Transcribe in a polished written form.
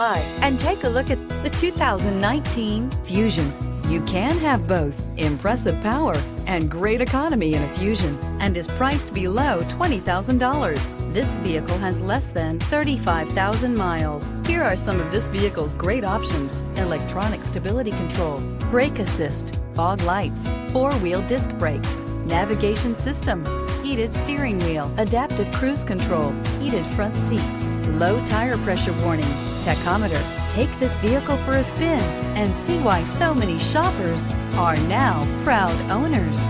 Hi, and take a look at the 2019 Fusion. You can have both impressive power and great economy in a Fusion, and is priced below $20,000. This vehicle has less than 35,000 miles. Here are some of this vehicle's great options: electronic stability control, brake assist, fog lights, four-wheel disc brakes, navigation system, heated steering wheel, adaptive cruise control, heated front seats, low tire pressure warning, tachometer. Take this vehicle for a spin and see why so many shoppers are now proud owners.